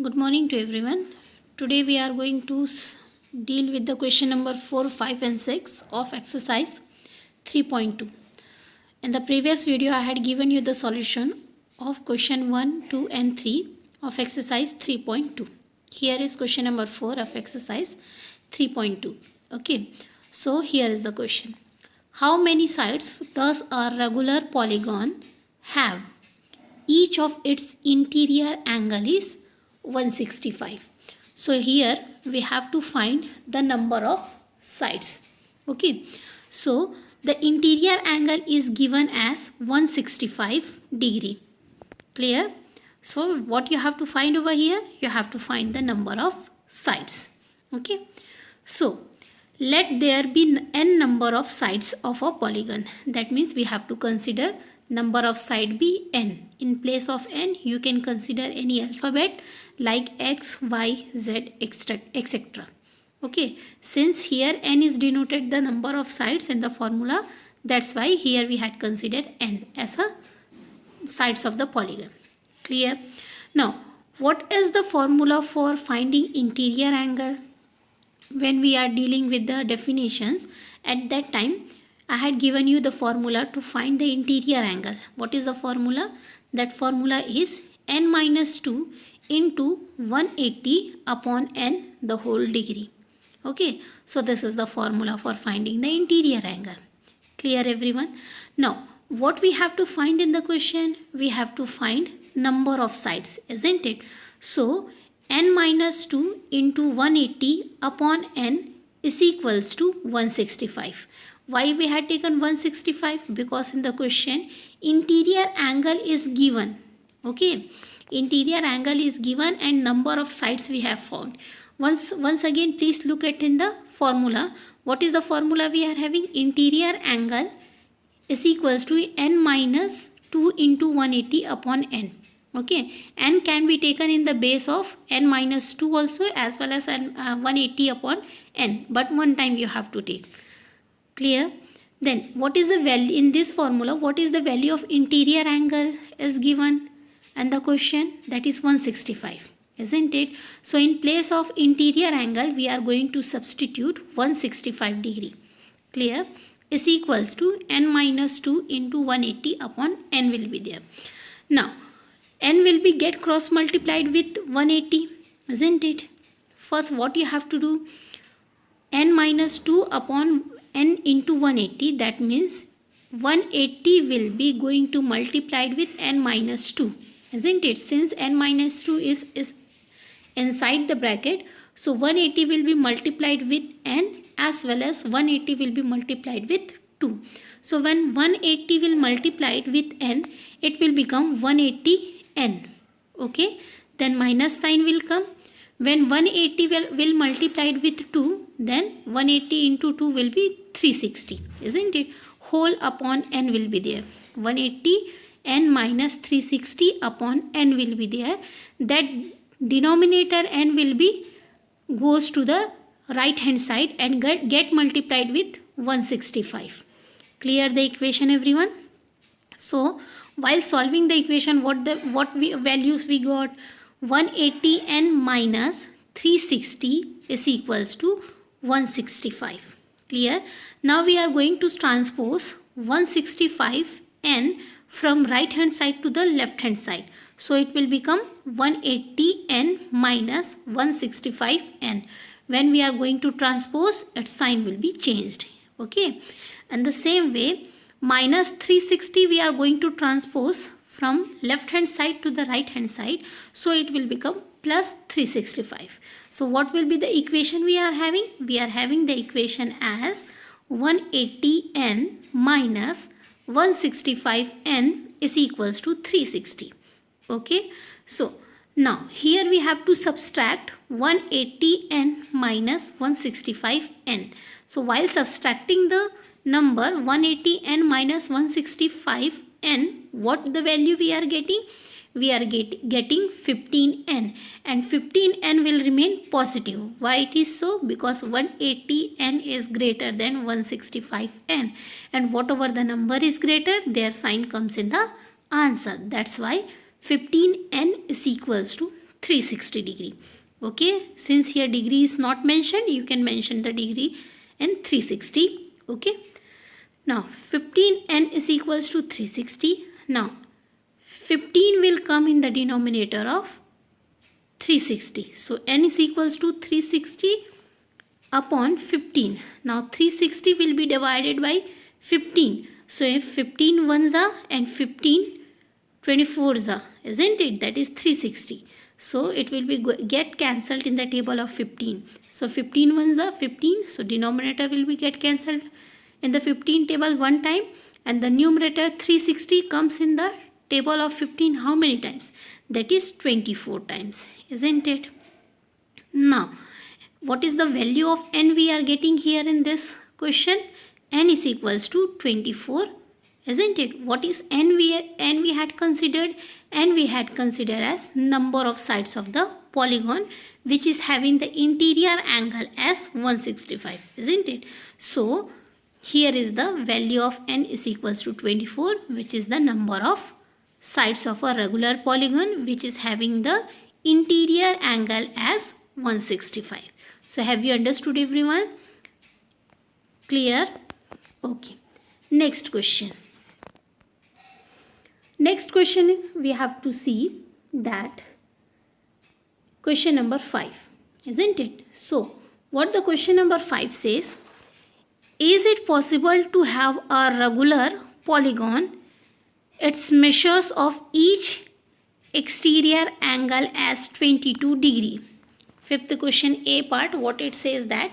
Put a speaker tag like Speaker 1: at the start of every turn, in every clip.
Speaker 1: Good morning to everyone. Today we are going to deal with the question number 4, 5 and 6 of exercise 3.2. In the previous video I had given you the solution of question 1, 2 and 3 of exercise 3.2. Here is question number 4 of exercise 3.2. Okay. So here is the question. How many sides does a regular polygon have? Each of its interior angle is 165. So here we have to find the number of sides. Okay. So the interior angle is given as 165 degree. Clear? So what you have to find over here? You have to find the number of sides. Okay. So let there be n number of sides of a polygon. That means we have to consider number of side be n. In place of n, you can consider any alphabet like x, y, z, etc. Okay. Since here n is denoted the number of sides in the formula, that's why here we had considered n as a sides of the polygon. Clear? Now, what is the formula for finding interior angle? When we are dealing with the definitions, at that time I had given you the formula to find the interior angle. What is the formula? That formula is n minus 2 into 180 upon n the whole degree. Okay, so this is the formula for finding the interior angle. Clear everyone? Now, what we have to find in the question? We have to find number of sides, isn't it? So, n minus 2 into 180 upon n is equals to 165. Why we had taken 165? Because in the question interior angle is given. Okay, interior angle is given and number of sides we have found. Once again please look at in the formula. What is the formula we are having? Interior angle is equals to n minus 2 into 180 upon n. Okay, n can be taken in the base of n minus 2 also as well as 180 upon n, but one time you have to take. Clear? Then what is the value in this formula? What is the value of interior angle is given and the question? That is 165, isn't it? So in place of interior angle we are going to substitute 165 degree. Clear? Is equals to n minus 2 into 180 upon n will be there. Now n will be get cross multiplied with 180, isn't it? First what you have to do? N minus 2 upon n into 180, that means 180 will be going to multiplied with n minus 2, isn't it? Since n minus 2 is inside the bracket, so 180 will be multiplied with n as well as 180 will be multiplied with 2. So when 180 will multiplied with n, it will become 180 n. Okay, then minus sign will come. When 180 will multiplied with 2, then 180 into 2 will be 360, isn't it? Whole upon n will be there. 180 n minus 360 upon n will be there. That denominator n will be goes to the right hand side and get multiplied with 165. Clear the equation everyone? So while solving the equation, what values we got? 180 n minus 360 is equals to 165. Clear? Now we are going to transpose 165 n from right hand side to the left hand side. So it will become 180 n minus 165 n. When we are going to transpose, its sign will be changed. Okay. And the same way, minus 360 we are going to transpose from left hand side to the right hand side. So it will become plus 365. So what will be the equation we are having? We are having the equation as 180 n minus 165 n is equals to 360. Okay. So now here we have to subtract 180 n minus 165 n. So while subtracting the number 180 n minus 165 n, what the value we are getting? We are getting 15 n, and 15 n will remain positive. Why it is so? Because 180 n is greater than 165 n, and whatever the number is greater, their sign comes in the answer. That's why 15 n is equals to 360 degree. Okay, since here degree is not mentioned, you can mention the degree in 360. Okay, now 15n is equals to 360. Now 15 will come in the denominator of 360. So n is equals to 360 upon 15. Now 360 will be divided by 15. So if 15 ones are and 15 24s are, isn't it? That is 360. So it will be get cancelled in the table of 15. So 15 ones are 15. So denominator will be get cancelled in the 15 table one time, and the numerator 360 comes in the table of 15 how many times? That is 24 times, isn't it? Now what is the value of n we are getting here in this question? N is equals to 24, isn't it? What is n we had considered? N we had considered as number of sides of the polygon which is having the interior angle as 165, isn't it? So here is the value of n is equals to 24, which is the number of sides of a regular polygon which is having the interior angle as 165. So have you understood, everyone? Clear? Okay. Next question. Next question we have to see that question number 5, isn't it? So what the question number 5 says, is it possible to have a regular polygon, its measures of each exterior angle as 22 degree? Fifth question A part, what it says that,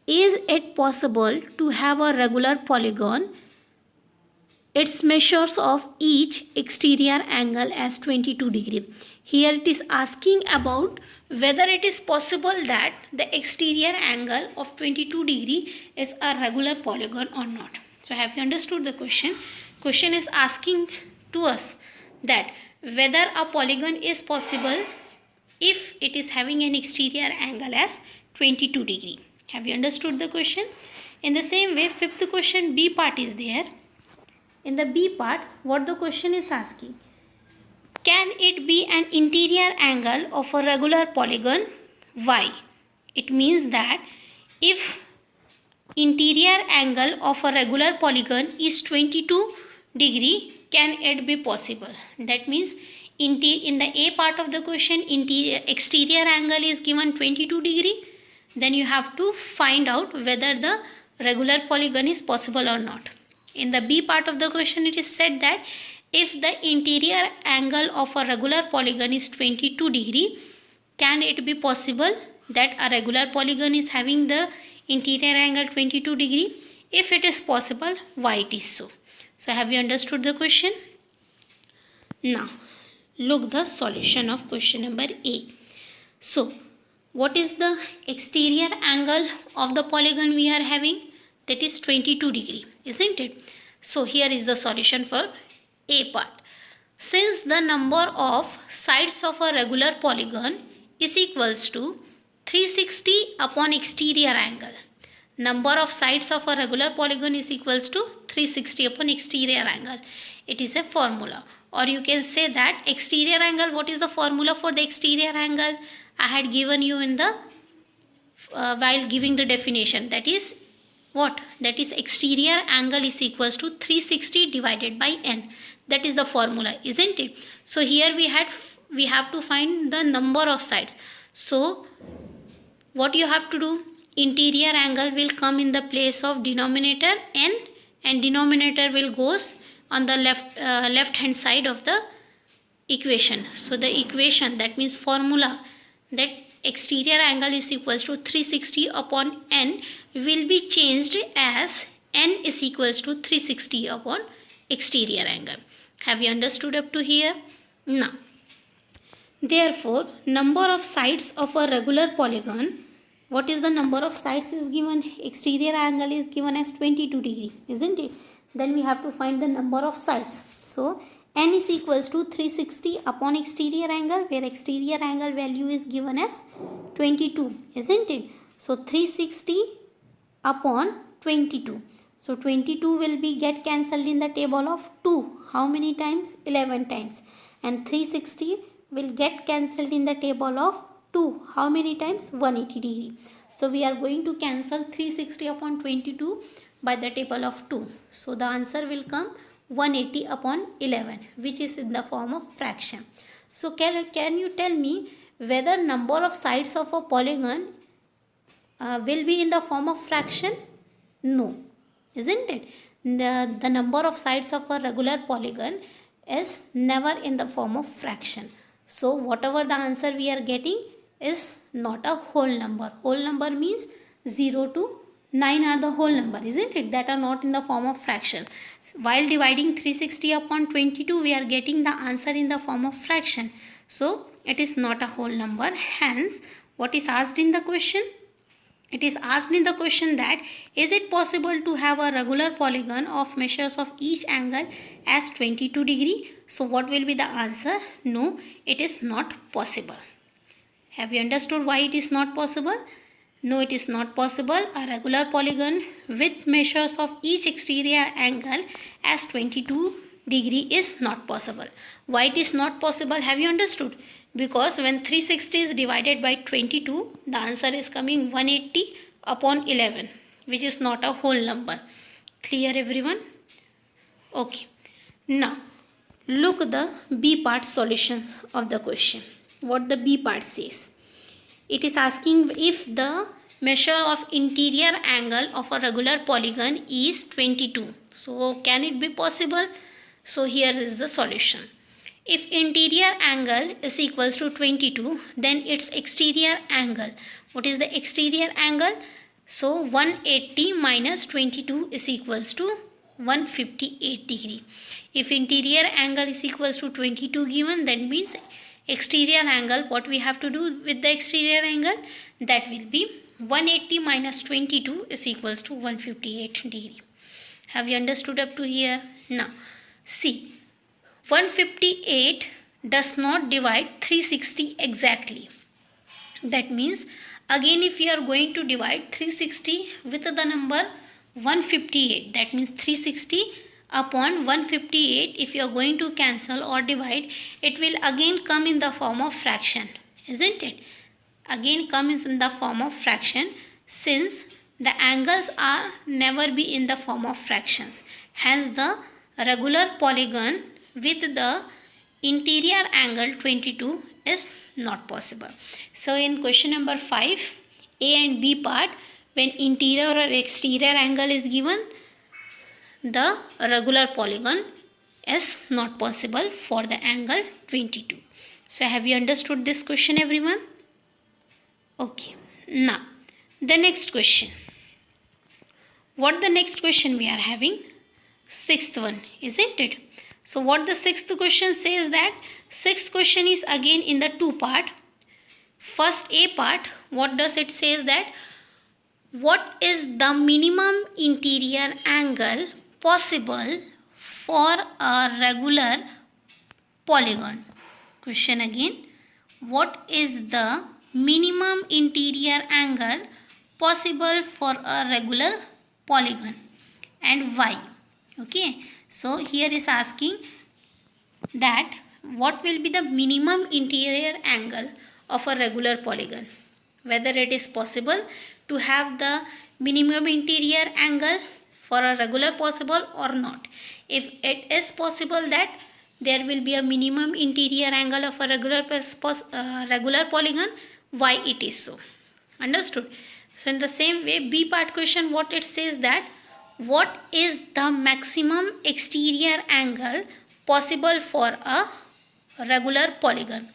Speaker 1: is it possible to have a regular polygon, its measures of each exterior angle as 22 degree? Here it is asking about whether it is possible that the exterior angle of 22 degree is a regular polygon or not. So have you understood the question? Question is asking to us that whether a polygon is possible if it is having an exterior angle as 22 degree. Have you understood the question? In the same way, fifth question B part is there. In the B part, what the question is asking, can it be an interior angle of a regular polygon? Why? It means that if interior angle of a regular polygon is 22 degree, can it be possible? That means in the A part of the question, exterior angle is given 22 degree. Then you have to find out whether the regular polygon is possible or not. In the B part of the question, it is said that if the interior angle of a regular polygon is 22 degree, can it be possible that a regular polygon is having the interior angle 22 degree? If it is possible, why it is so? So have you understood the question? Now look the solution of question number A. So what is the exterior angle of the polygon we are having? That is 22 degree, isn't it? So here is the solution for A part. Since the number of sides of a regular polygon is equals to 360 upon exterior angle. Number of sides of a regular polygon is equals to 360 upon exterior angle. It is a formula. Or you can say that exterior angle, what is the formula for the exterior angle? I had given you in the while giving the definition. That is what? That is exterior angle is equals to 360 divided by n. That is the formula, isn't it? So here we have to find the number of sides. So what you have to do? Interior angle will come in the place of denominator n, and denominator will goes on the left hand side of the equation. So the equation, that means formula, that exterior angle is equals to 360 upon n will be changed as n is equals to 360 upon exterior angle. Have you understood up to here? Now, therefore, number of sides of a regular polygon, what is the number of sides is given? Exterior angle is given as 22 degree, isn't it? Then we have to find the number of sides. So n is equals to 360 upon exterior angle, where exterior angle value is given as 22, isn't it? So 360 upon 22. So 22 will be get cancelled in the table of 2. How many times? 11 times. And 360 will get cancelled in the table of 2. How many times? 180 degree. So we are going to cancel 360 upon 22 by the table of 2. So the answer will come 180 upon 11, which is in the form of fraction. So can you tell me whether number of sides of a polygon will be in the form of fraction? No, isn't it? The number of sides of a regular polygon is never in the form of fraction. So whatever the answer we are getting is not a whole number. Whole number means 0 to 9 are the whole number, isn't it? That are not in the form of fraction. While dividing 360 upon 22, we are getting the answer in the form of fraction. So it is not a whole number. Hence, what is asked in the question? It is asked in the question that is it possible to have a regular polygon of measures of each angle as 22 degree? So what will be the answer? No, it is not possible. Have you understood why it is not possible? No, it is not possible. A regular polygon with measures of each exterior angle as 22 degree is not possible. Why it is not possible? Have you understood? Because when 360 is divided by 22, the answer is coming 180 upon 11, which is not a whole number. Clear everyone? Okay. Now, look at the B part solutions of the question. What the B part says. It is asking if the measure of interior angle of a regular polygon is 22. So, can it be possible? So, here is the solution. If interior angle is equals to 22, then its exterior angle. What is the exterior angle? So 180 minus 22 is equals to 158 degree. If interior angle is equals to 22 given, that means exterior angle, what we have to do with the exterior angle? That will be 180 minus 22 is equals to 158 degree. Have you understood up to here? Now, see. 158 does not divide 360 exactly. That means again if you are going to divide 360 with the number 158, that means 360 upon 158, if you are going to cancel or divide, it will again come in the form of fraction, isn't it? Again comes in the form of fraction, since the angles are never be in the form of fractions. Hence the regular polygon with the interior angle 22 is not possible. So in question number 5, A and B part, when interior or exterior angle is given, the regular polygon is not possible for the angle 22. So have you understood this question, everyone? Okay. Now the next question. What the next question we are having? Sixth one, isn't it? So what the sixth question says that sixth question is again in the two part. First A part, what does it say that what is the minimum interior angle possible for a regular polygon? Question again, what is the minimum interior angle possible for a regular polygon and why? Okay. So here is asking that what will be the minimum interior angle of a regular polygon. Whether it is possible to have the minimum interior angle for a regular possible or not. If it is possible that there will be a minimum interior angle of a regular polygon, why it is so? Understood? So in the same way, B part question, what it says that what is the maximum exterior angle possible for a regular polygon?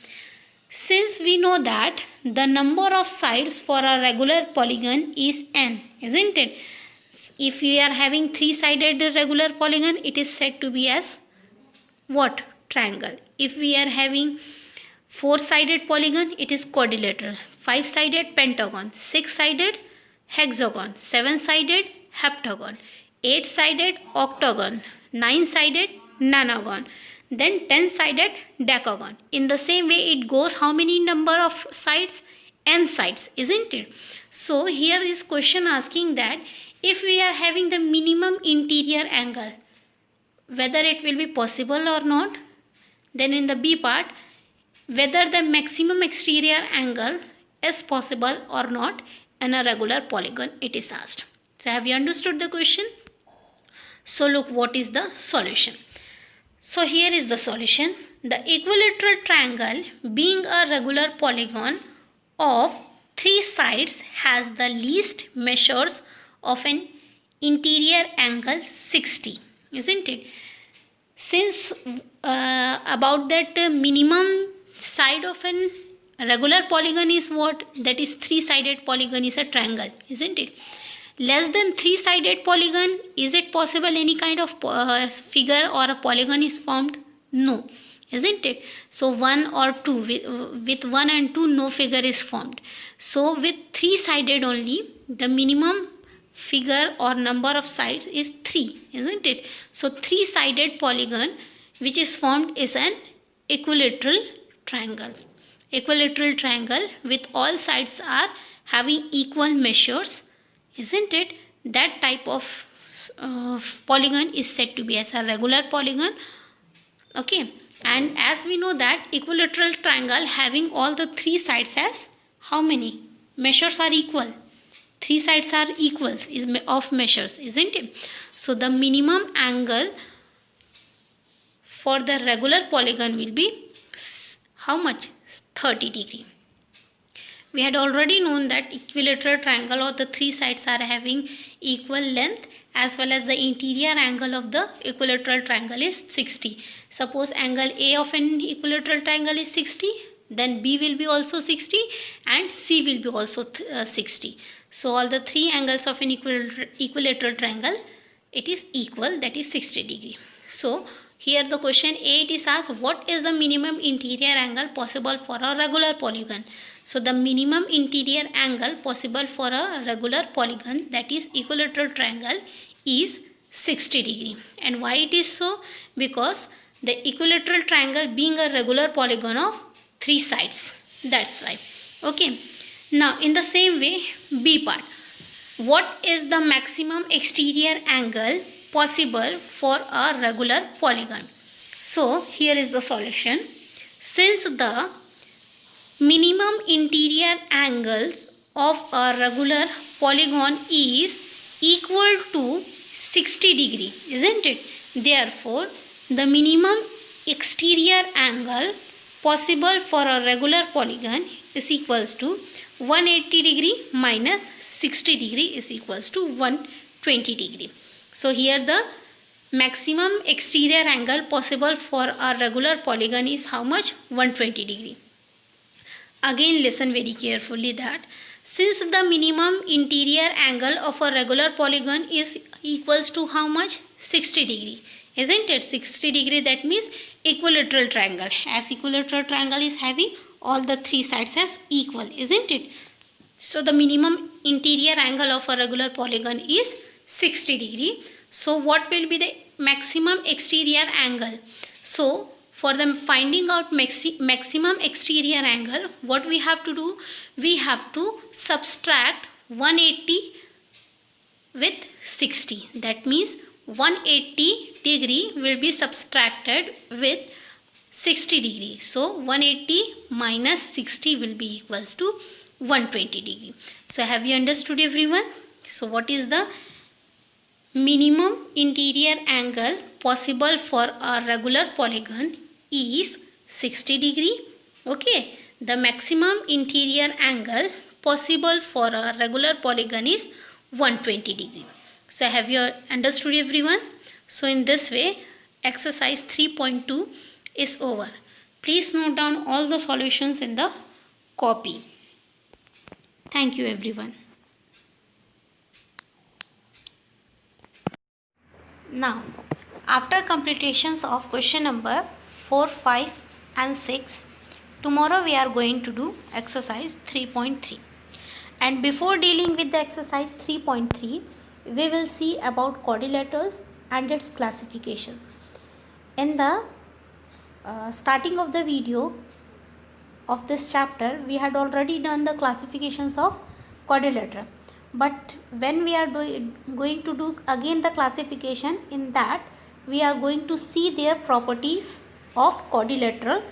Speaker 1: Since we know that the number of sides for a regular polygon is n, isn't it? If we are having three-sided regular polygon, it is said to be as what? Triangle. If we are having four-sided polygon, it is quadrilateral. Five-sided pentagon. Six-sided hexagon. Seven-sided heptagon, 8-sided octagon, 9-sided nonagon, then 10-sided decagon. In the same way it goes, how many number of sides? N sides, isn't it? So here is question asking that if we are having the minimum interior angle, whether it will be possible or not. Then in the B part, whether the maximum exterior angle is possible or not in a regular polygon, it is asked. So have you understood the question? So look, what is the solution? So here is the solution. The equilateral triangle, being a regular polygon of 3 sides, has the least measures of an interior angle 60, isn't it? Since about that minimum side of an regular polygon is what? That is 3-sided polygon is a triangle, isn't it? Less than 3-sided polygon, is it possible any kind of figure or a polygon is formed? No, isn't it? So 1 or 2, with 1 and 2 no figure is formed. So with 3-sided only, the minimum figure or number of sides is 3, isn't it? So 3-sided polygon which is formed is an equilateral triangle. Equilateral triangle with all sides are having equal measures, isn't it? That type of polygon is said to be as a regular polygon. Okay, and as we know that equilateral triangle having all the 3 sides as how many measures are equal? 3 sides are equals of measures, isn't it? So the minimum angle for the regular polygon will be how much? 30 degree. We had already known that equilateral triangle of the 3 sides are having equal length, as well as the interior angle of the equilateral triangle is 60. Suppose angle A of an equilateral triangle is 60, then B will be also 60 and C will be also 60. So all the 3 angles of an equilateral triangle, it is equal, that is 60 degree. So here the question A, it is asked, what is the minimum interior angle possible for a regular polygon? So the minimum interior angle possible for a regular polygon, that is equilateral triangle, is 60 degree. And why it is so? Because the equilateral triangle being a regular polygon of 3 sides. That's why. Okay. Now in the same way, B part. What is the maximum exterior angle possible for a regular polygon? So here is the solution. Since the minimum interior angles of a regular polygon is equal to 60 degree, isn't it? Therefore, the minimum exterior angle possible for a regular polygon is equals to 180 degree minus 60 degree is equals to 120 degree. So here the maximum exterior angle possible for a regular polygon is how much? 120 degree. Again listen very carefully that since the minimum interior angle of a regular polygon is equals to how much? 60 degree. Isn't it? 60 degree, that means equilateral triangle. As equilateral triangle is having all the 3 sides as equal, isn't it? So the minimum interior angle of a regular polygon is 60 degree. So what will be the maximum exterior angle? So for the finding out maximum exterior angle, what we have to do? We have to subtract 180 with 60. That means 180 degree will be subtracted with 60 degree. So 180 minus 60 will be equals to 120 degree. So have you understood everyone? So what is the minimum interior angle possible for a regular polygon is 60 degree. Okay. The maximum interior angle possible for a regular polygon is 120 degree. So have you understood everyone? So in this way, exercise 3.2 is over. Please note down all the solutions in the copy. Thank you everyone. Now, after completions of question number 4, 5 and 6, tomorrow we are going to do exercise 3.3. And before dealing with the exercise 3.3, we will see about quadrilaterals and its classifications. In the starting of the video of this chapter, we had already done the classifications of quadrilateral. But when we are going to do again the classification, in that we are going to see their properties of quadrilateral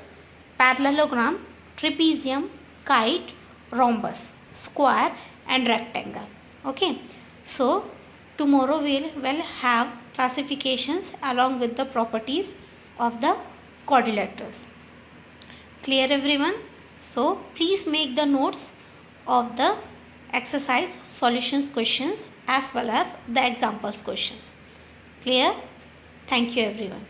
Speaker 1: parallelogram, trapezium, kite, rhombus, square and rectangle. Okay, so tomorrow we'll have classifications along with the properties of the quadrilaterals. Clear everyone? So please make the notes of the exercise solutions questions as well as the examples questions. Clear? Thank you everyone.